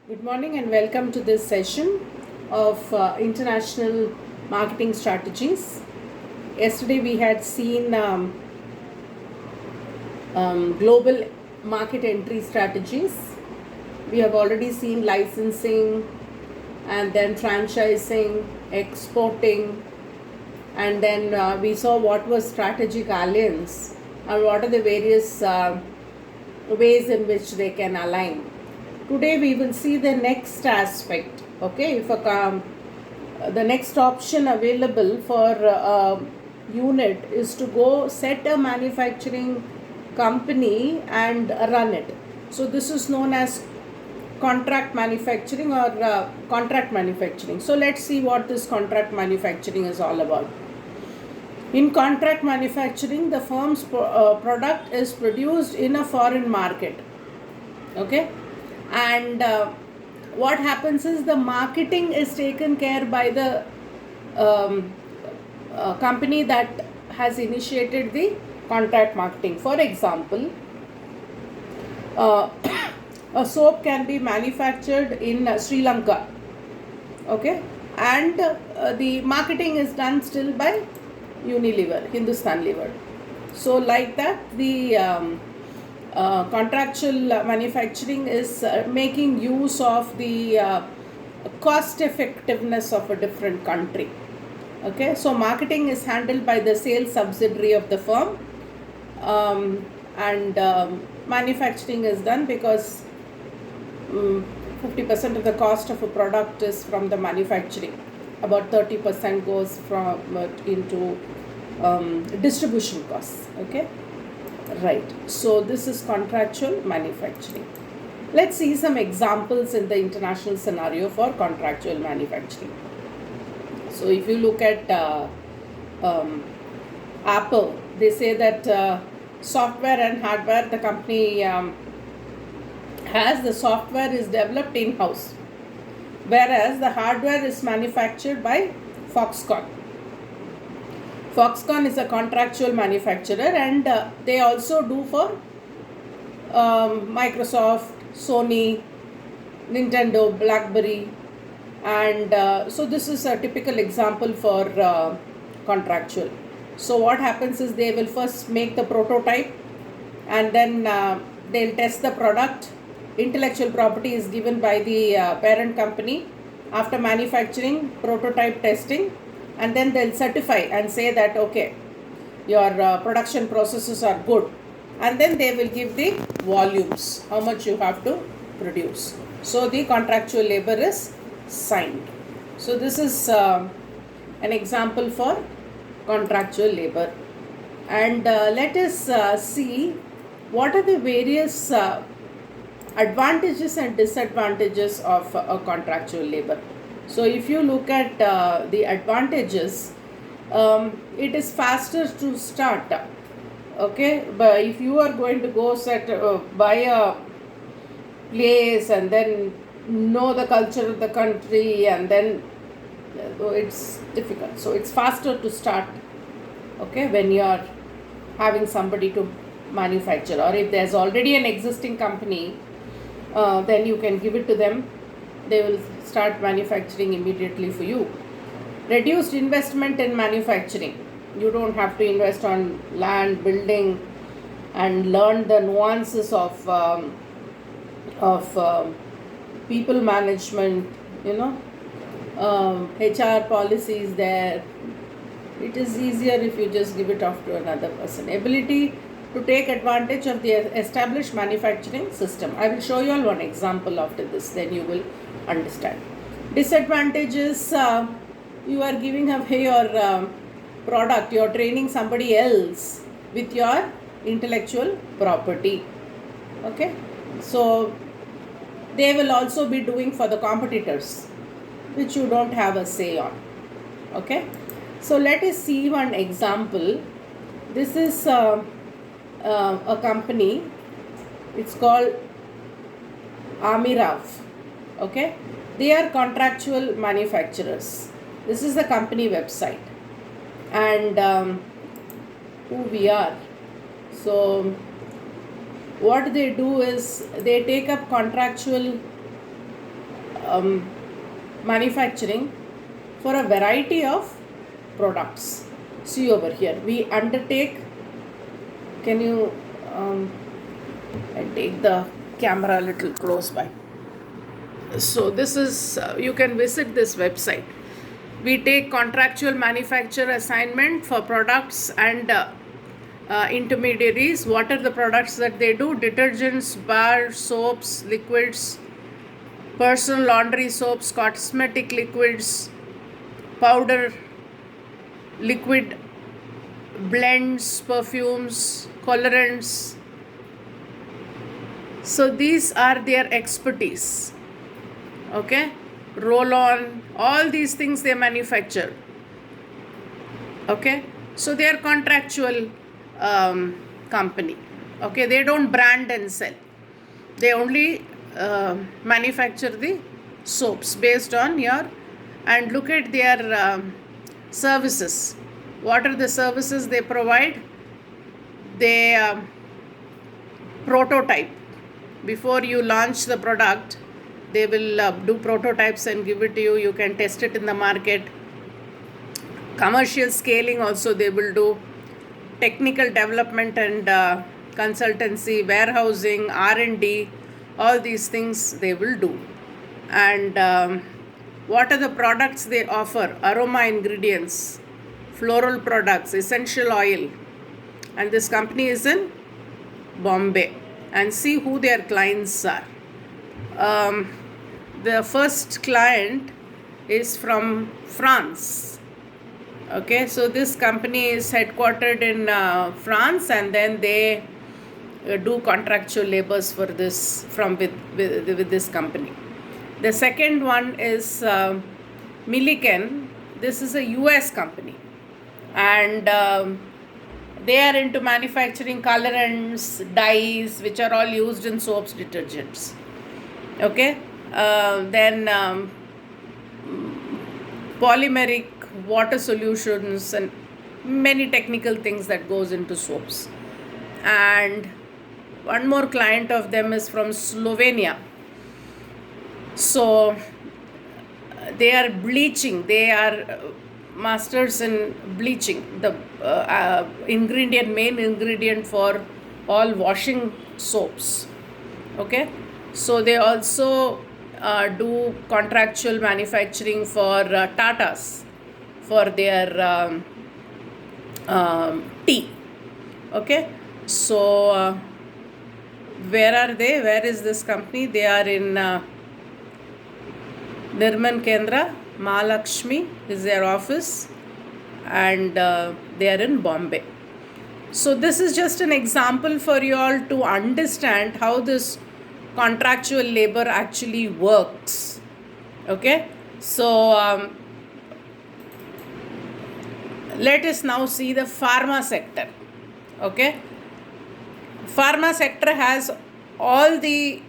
Good morning and welcome to this session of international marketing strategies. Yesterday we had seen global market entry strategies. We have already seen licensing and then franchising, exporting, and then we saw what was strategic alliance and what are the various ways in which they can align. Today we will see the next aspect. Okay, if the next option available for a unit is to go set a manufacturing company and run it. So this is known as contract manufacturing or contract manufacturing. So let's see what this contract manufacturing is all about. In contract manufacturing, the firm's product is produced in a foreign market. Okay, and what happens is the marketing is taken care by the company that has initiated the contract marketing. For example, uh, a soap can be manufactured in Sri Lanka, okay, and the marketing is done still by Unilever, Hindustan Lever. So like that, the contractual manufacturing is making use of the cost effectiveness of a different country. Okay, so marketing is handled by the sales subsidiary of the firm, and manufacturing is done because 50% of the cost of a product is from the manufacturing. About 30% goes from into distribution costs. Okay, right. So this is contractual manufacturing. Let's see some examples in the international scenario for contractual manufacturing. So if you look at Apple, they say that software and hardware, the company has the software is developed in-house, whereas the hardware is manufactured by Foxconn. Foxconn is a contractual manufacturer, and they also do for Microsoft, Sony, Nintendo, BlackBerry, and so this is a typical example for contractual. So what happens is they will first make the prototype, and then they'll test the product. Intellectual property is given by the parent company after manufacturing, prototype testing, and then they'll certify and say that okay, your production processes are good, and then they will give the volumes, how much you have to produce. So the contractual labor is signed. So this is an example for contractual labor, and let us see what are the various advantages and disadvantages of a contractual labor. So if you look at the advantages, it is faster to start. Okay, but if you are going to go buy a place and then know the culture of the country, and then it's difficult. So it's faster to start, okay, when you are having somebody to manufacture, or if there's already an existing company, then you can give it to them. They will start manufacturing immediately for you. Reduced investment in manufacturing. You don't have to invest on land, building, and learn the nuances of people management, HR policies there. It is easier if you just give it off to another person. Ability to take advantage of the established manufacturing system. I will show you all one example after this, then you will understand. Disadvantages, you are giving away your product, you are training somebody else with your intellectual property. Okay, so they will also be doing for the competitors, which you don't have a say on. Okay, so let us see one example. This is a company. It's called Amirav. Okay, they are contractual manufacturers. This is the company website, and who we are. So what they do is they take up contractual manufacturing for a variety of products. See over here, we undertake. Can you I take the camera a little close by? So this is you can visit this website. We take contractual manufacturer assignment for products and intermediaries. What are the products that they do? Detergents, bar soaps, liquids, personal laundry soaps, cosmetic liquids, powder, liquid blends, perfumes, colorants. So these are their expertise. Okay, roll on, all these things they manufacture. Okay, so they are contractual company. Okay, they don't brand and sell, they only manufacture the soaps based on your, and look at their services. What are the services they provide? They prototype. Before you launch the product, they will do prototypes and give it to you. You can test it in the market. Commercial scaling also they will do. Technical development and consultancy, warehousing, R&D, all these things they will do. And what are the products they offer? Aroma ingredients, floral products, essential oil. And this company is in Bombay. And see who their clients are. The first client is from France. Okay, so this company is headquartered in France, and then they do contractual labors for this with this company. The second one is Milliken. This is a US company, and they are into manufacturing colorants, dyes, which are all used in soaps, detergents. Okay, then polymeric water solutions and many technical things that goes into soaps. And one more client of them is from Slovenia. So they are bleaching, they are masters in bleaching, the main ingredient for all washing soaps. Okay, so they also do contractual manufacturing for Tatas for their tea. Okay, so where are they? Where is this company? They are in Nirman Kendra, Mahalakshmi is their office, and they are in Bombay. So this is just an example for you all to understand how this contractual labor actually works. Okay, so let us now see the pharma sector. Okay, pharma sector has all the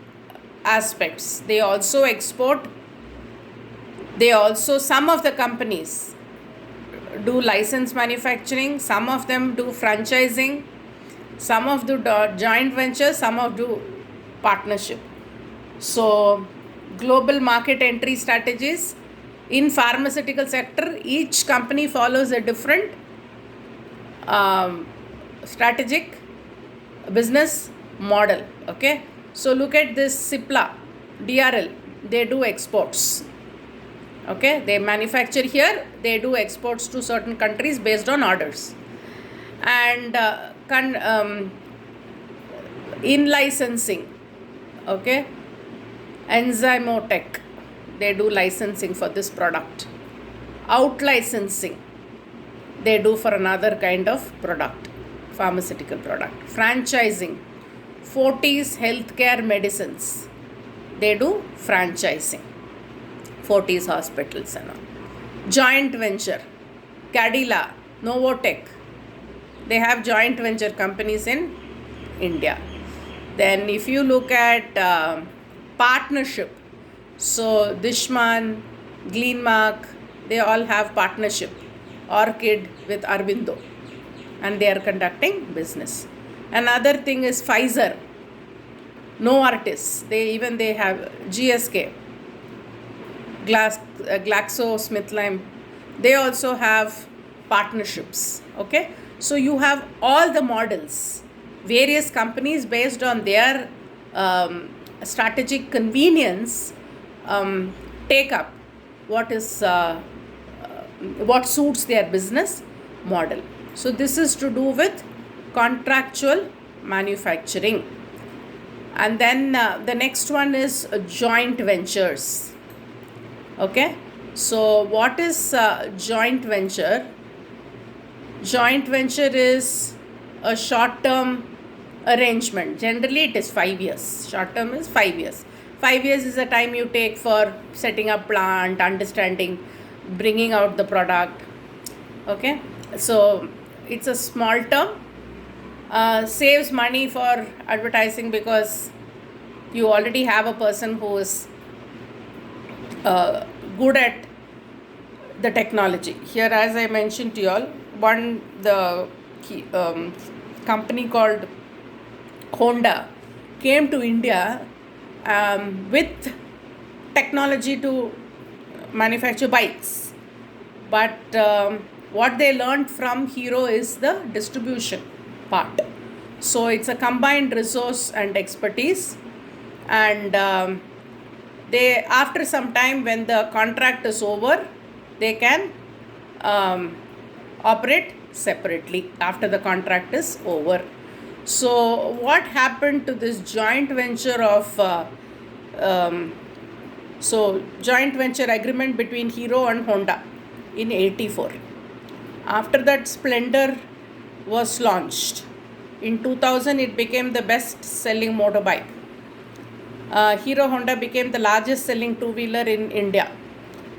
aspects. They also export. They also, some of the companies do license manufacturing, some of them do franchising, some of do joint ventures, some of do partnership. So global market entry strategies in pharmaceutical sector, each company follows a different strategic business model. Okay, so look at this Cipla, DRL, they do exports. Okay, they manufacture here, they do exports to certain countries based on orders. And in licensing, okay, Enzymotech, they do licensing for this product. Out licensing, they do for another kind of product, pharmaceutical product. Franchising, Fortis Healthcare Medicines, they do franchising. Fortis hospitals and all. Joint venture, Cadila, Novotech, they have joint venture companies in India. Then if you look at partnership, so Dishman, Glenmark, they all have partnership. Orchid with Aurobindo, and they are conducting business. Another thing is Pfizer, Novartis, they have GSK. GlaxoSmithKline, they also have partnerships. Okay, so you have all the models, various companies based on their strategic convenience take up what is what suits their business model. So this is to do with contractual manufacturing. And then the next one is joint ventures. Okay, so what is joint venture? Joint venture is a short term arrangement. Generally it is 5 years. Short term is 5 years. 5 years is the time you take for setting up plant, understanding, bringing out the product. Okay, so it's a small term, saves money for advertising because you already have a person who is good at the technology. Here, as I mentioned to you all, the company called Honda came to India with technology to manufacture bikes, but what they learned from Hero is the distribution part. So it's a combined resource and expertise, and they, after some time, when the contract is over, they can operate separately after the contract is over. So what happened to this joint venture of joint venture agreement between Hero and Honda in 84? After that, Splendor was launched. In 2000, it became the best selling motorbike. Hero Honda became the largest selling two-wheeler in India,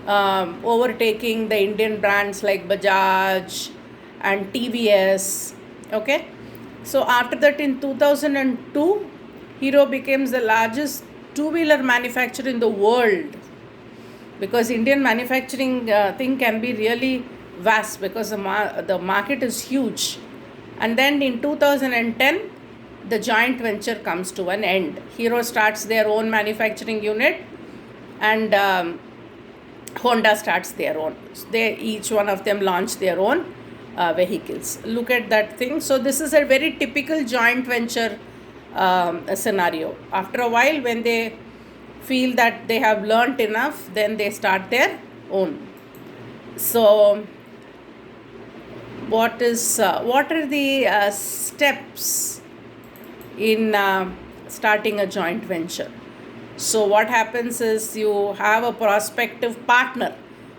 overtaking the Indian brands like Bajaj and TVS. Okay, so after that, in 2002, Hero became the largest two-wheeler manufacturer in the world, because Indian manufacturing thing can be really vast because the market is huge. And then in 2010, the joint venture comes to an end. Hero starts their own manufacturing unit, and Honda starts their own. They, each one of them, launch their own vehicles. Look at that thing. So this is a very typical joint venture scenario. After a while, when they feel that they have learnt enough, then they start their own. So what are the steps in starting a joint venture? So what happens is, you have a prospective partner,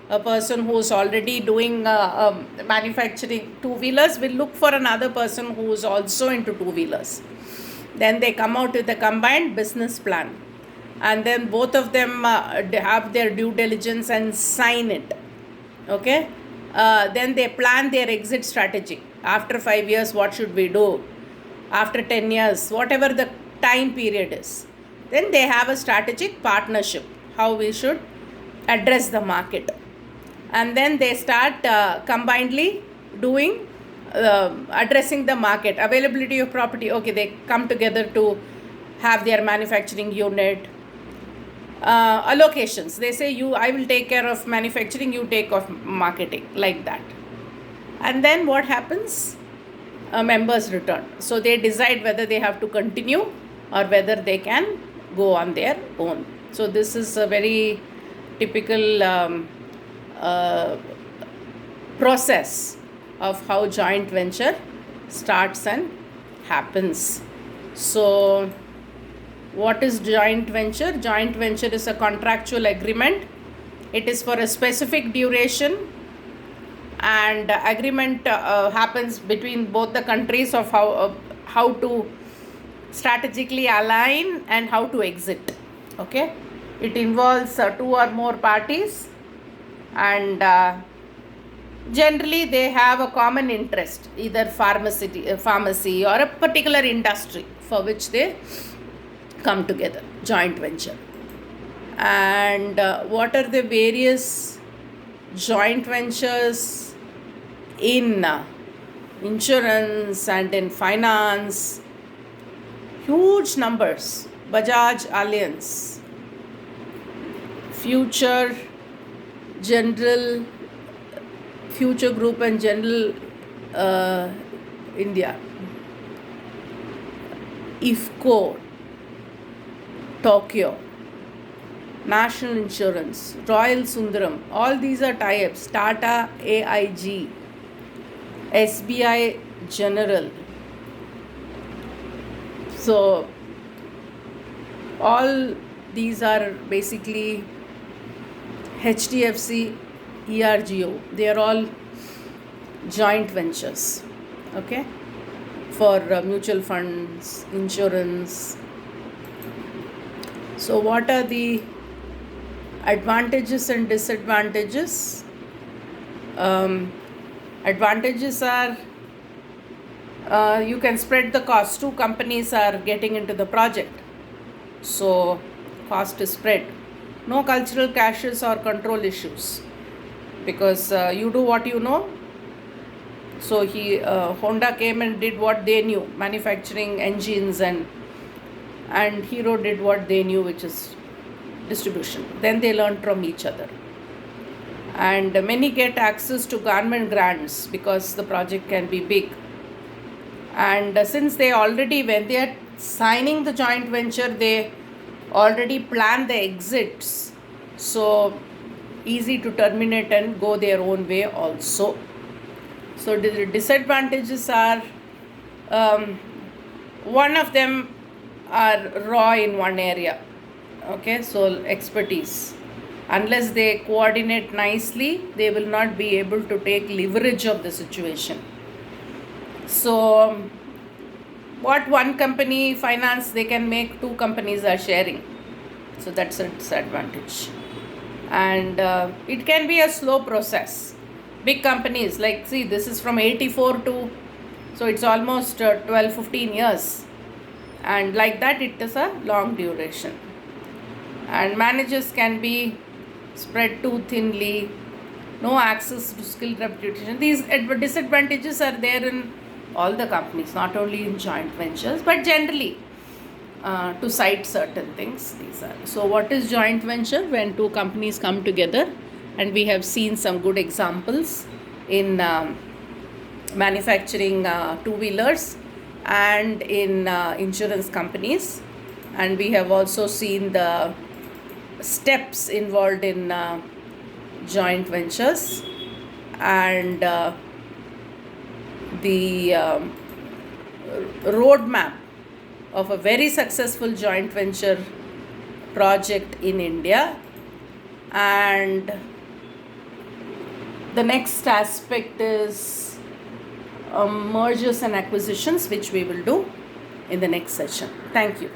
a person who is already doing manufacturing two-wheelers will look for another person who is also into two-wheelers. Then they come out with a combined business plan, and then both of them have their due diligence and sign it. Okay, then they plan their exit strategy. After 5 years, what should we do? After 10 years, whatever the time period is, then they have a strategic partnership, how we should address the market. And then they start combinedly doing addressing the market, availability of property. Okay, they come together to have their manufacturing unit. Allocations, they say, I will take care of manufacturing, you take of marketing, like that. And then what happens? Members return. So they decide whether they have to continue or whether they can go on their own. So this is a very typical process of how joint venture starts and happens. So what is joint venture? Joint venture is a contractual agreement. It is for a specific duration, and agreement happens between both the countries of how to strategically align and how to exit. Okay, it involves 2 or more parties, and generally they have a common interest, either pharmacy or a particular industry for which they come together. Joint venture. And what are the various joint ventures in insurance and in finance? Huge numbers. Bajaj Allianz, Future General Future Group and General India, IFCO, Tokyo, National Insurance, Royal Sundaram, all these are tie-ups. Tata, AIG, SBI General. So all these are basically HDFC, ERGO. They are all joint ventures, okay, for mutual funds, insurance. So what are the advantages and disadvantages? Advantages are you can spread the cost. Two companies are getting into the project, so cost is spread. No cultural clashes or control issues, because you do what you know. So Honda came and did what they knew, manufacturing engines, and Hero did what they knew, which is distribution. Then they learned from each other. And many get access to government grants because the project can be big. And since they already, when they are signing the joint venture, they already plan the exits. So easy to terminate and go their own way also. So the disadvantages are, one of them are raw in one area. Okay, so expertise. Unless they coordinate nicely, they will not be able to take leverage of the situation. So what one company finance they can make, two companies are sharing. So that's a disadvantage. And it can be a slow process. Big companies, like, see, this is from 84 to, so it's almost 12-15 years. And like that, it is a long duration. And managers can be spread too thinly, no access to skilled reputation. These disadvantages are there in all the companies, not only in joint ventures, but generally to cite certain things. These are. So what is joint venture? When two companies come together, and we have seen some good examples in manufacturing two-wheelers and in insurance companies, and we have also seen the steps involved in joint ventures and the roadmap of a very successful joint venture project in India. And the next aspect is mergers and acquisitions, which we will do in the next session. Thank you.